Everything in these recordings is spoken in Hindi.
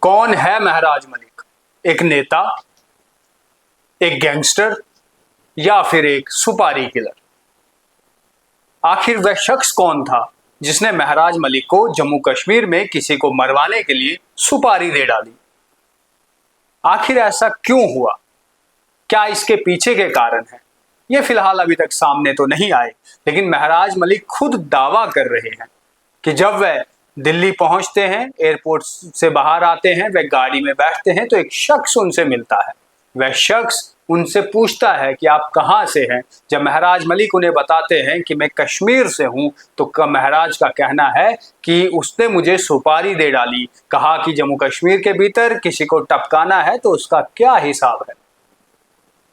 कौन है महराज मलिक? एक नेता, एक गैंगस्टर या फिर एक सुपारी किलर? आखिर वह शख्स कौन था जिसने महराज मलिक को जम्मू कश्मीर में किसी को मरवाने के लिए सुपारी दे डाली? आखिर ऐसा क्यों हुआ? क्या इसके पीछे के कारण है? ये फिलहाल अभी तक सामने तो नहीं आए, लेकिन महराज मलिक खुद दावा कर रहे हैं कि जब वह दिल्ली पहुंचते हैं, एयरपोर्ट से बाहर आते हैं, वह गाड़ी में बैठते हैं तो एक शख्स उनसे मिलता है। वह शख्स उनसे पूछता है कि आप कहां से हैं। जब महराज मलिक उन्हें बताते हैं कि मैं कश्मीर से हूं, तो महराज का कहना है कि उसने मुझे सुपारी दे डाली, कहा कि जम्मू कश्मीर के भीतर किसी को टपकाना है तो उसका क्या हिसाब है।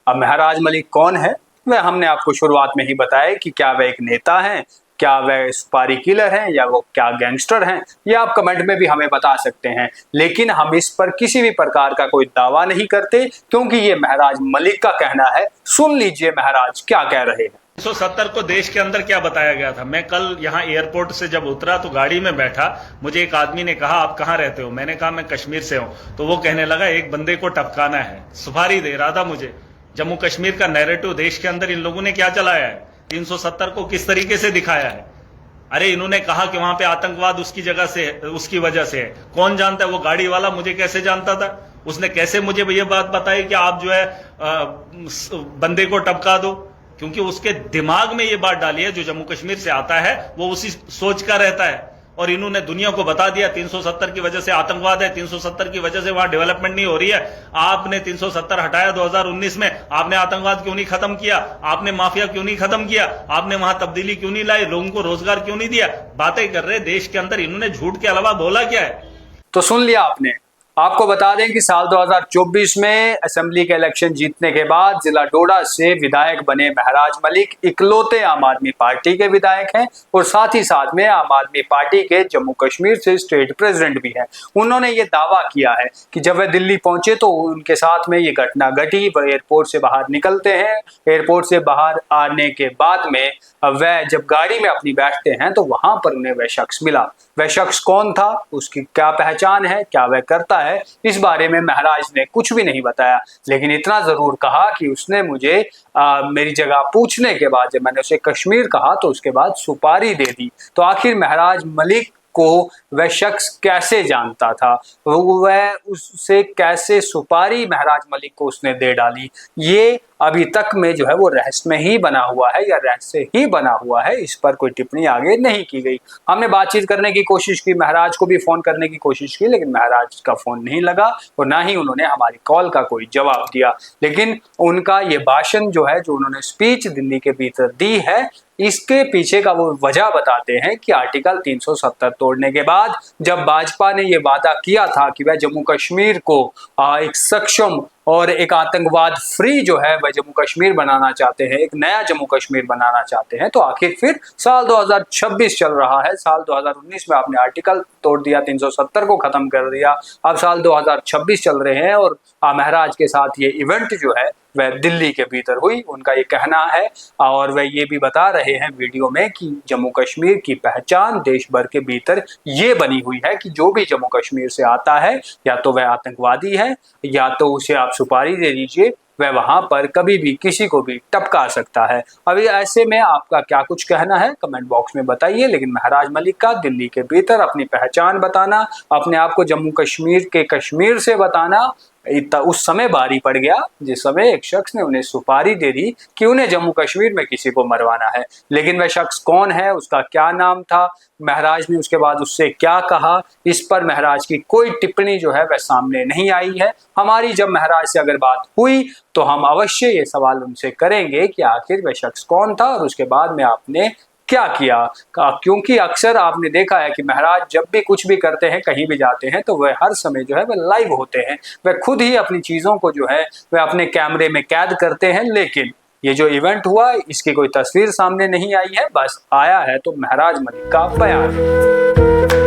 अब महराज मलिक कौन है? वह हमने आपको शुरुआत में ही बताया कि क्या वह एक नेता हैं, क्या वह सुपारी किलर हैं, या वो क्या गैंगस्टर हैं, ये आप कमेंट में भी हमें बता सकते हैं। लेकिन हम इस पर किसी भी प्रकार का कोई दावा नहीं करते, क्योंकि ये महराज मलिक का कहना है। सुन लीजिए महराज क्या कह रहे हैं। 1970 को देश के अंदर क्या बताया गया था। मैं कल यहाँ एयरपोर्ट से जब उतरा तो गाड़ी में बैठा, मुझे एक आदमी ने कहा आप कहाँ रहते हो? मैंने कहा मैं कश्मीर से हूँ। तो वो कहने लगा एक बंदे को टपकाना है, सुपारी दे रहा था मुझे। जम्मू कश्मीर का नैरेटिव देश के अंदर इन लोगों ने क्या चलाया है, 370 को किस तरीके से दिखाया है। अरे इन्होंने कहा कि वहां पे आतंकवाद उसकी जगह से, उसकी वजह से है। कौन जानता है? वो गाड़ी वाला मुझे कैसे जानता था? उसने कैसे मुझे ये बात बताई कि आप जो है बंदे को टपका दो? क्योंकि उसके दिमाग में ये बात डाली है, जो जम्मू कश्मीर से आता है वो उसी सोच का रहता है। और इन्होंने दुनिया को बता दिया 370 की वजह से आतंकवाद है, 370 की वजह से वहां डेवलपमेंट नहीं हो रही है। आपने 370 हटाया 2019 में, आपने आतंकवाद क्यों नहीं खत्म किया? आपने माफिया क्यों नहीं खत्म किया? आपने वहां तब्दीली क्यों नहीं लाई? लोगों को रोजगार क्यों नहीं दिया? बातें कर रहे देश के अंदर, इन्होंने झूठ के अलावा बोला क्या है? तो सुन लिया आपने। आपको बता दें कि साल 2024 में असेंबली के इलेक्शन जीतने के बाद जिला डोडा से विधायक बने महराज मलिक इकलौते आम आदमी पार्टी के विधायक हैं, और साथ ही साथ में आम आदमी पार्टी के जम्मू कश्मीर से स्टेट प्रेसिडेंट भी हैं। उन्होंने ये दावा किया है कि जब वह दिल्ली पहुंचे तो उनके साथ में ये घटना घटी। वह एयरपोर्ट से बाहर निकलते हैं, एयरपोर्ट से बाहर आने के बाद में वह जब गाड़ी में अपनी बैठते हैं तो वहां पर उन्हें वह शख्स मिला। वह शख्स कौन था, उसकी क्या पहचान है, क्या वह करता है, इस बारे में महराज ने कुछ भी नहीं बताया। लेकिन इतना जरूर कहा कि उसने मुझे मेरी जगह पूछने के बाद, जब मैंने उसे कश्मीर कहा तो उसके बाद सुपारी दे दी। तो आखिर महराज मलिक को वह शख्स कैसे जानता था, वह उससे कैसे सुपारी महराज मलिक को उसने दे डाली, ये अभी तक में जो है वो रहस्य में ही बना हुआ है, या रहस्य ही बना हुआ है। इस पर कोई टिप्पणी आगे नहीं की गई। हमने बातचीत करने की कोशिश की, महराज को भी फोन करने की कोशिश की, लेकिन महराज का फोन नहीं लगा और ना ही उन्होंने हमारी कॉल का कोई जवाब दिया। लेकिन उनका ये भाषण जो है, जो उन्होंने स्पीच दिल्ली के भीतर दी है, इसके पीछे का वो वजह बताते हैं कि आर्टिकल 370 तोड़ने के बाद जब भाजपा ने ये वादा किया था कि वह जम्मू कश्मीर को एक सक्षम और एक आतंकवाद फ्री जो है वह जम्मू कश्मीर बनाना चाहते हैं, एक नया जम्मू कश्मीर बनाना चाहते हैं, तो आखिर फिर साल 2026 चल रहा है। साल 2019 में आपने आर्टिकल तोड़ दिया, 370 को खत्म कर दिया। अब साल 2026 चल रहे हैं और महराज के साथ ये इवेंट जो है वह दिल्ली के भीतर हुई, उनका ये कहना है। और वह ये भी बता रहे हैं वीडियो में कि जम्मू कश्मीर की पहचान देश भर के भीतर ये बनी हुई है कि जो भी जम्मू कश्मीर से आता है या तो वह आतंकवादी है, या तो उसे आप सुपारी दे दीजिए, वह वहां पर कभी भी किसी को भी टपका सकता है। अभी ऐसे में आपका क्या कुछ कहना है कमेंट बॉक्स में बताइए। लेकिन महराज मलिक का दिल्ली के भीतर अपनी पहचान बताना, अपने आप को जम्मू कश्मीर के कश्मीर से बताना, उस समय भारी पड़ गया जिस समय एक शख्स ने उन्हें सुपारी दे दी कि उन्हें जम्मू कश्मीर में किसी को मरवाना है। लेकिन वह शख्स कौन है, उसका क्या नाम था, महराज ने उसके बाद उससे क्या कहा, इस पर महराज की कोई टिप्पणी जो है वह सामने नहीं आई है। हमारी जब महराज से अगर बात हुई तो हम अवश्य ये सवाल उनसे करेंगे कि आखिर वह शख्स कौन था और उसके बाद में आपने क्या किया। क्योंकि अक्सर आपने देखा है कि महराज जब भी कुछ भी करते हैं, कहीं भी जाते हैं, तो वह हर समय जो है वह लाइव होते हैं, वह खुद ही अपनी चीजों को जो है वह अपने कैमरे में कैद करते हैं। लेकिन ये जो इवेंट हुआ इसकी कोई तस्वीर सामने नहीं आई है, बस आया है तो महराज मलिक का बयान।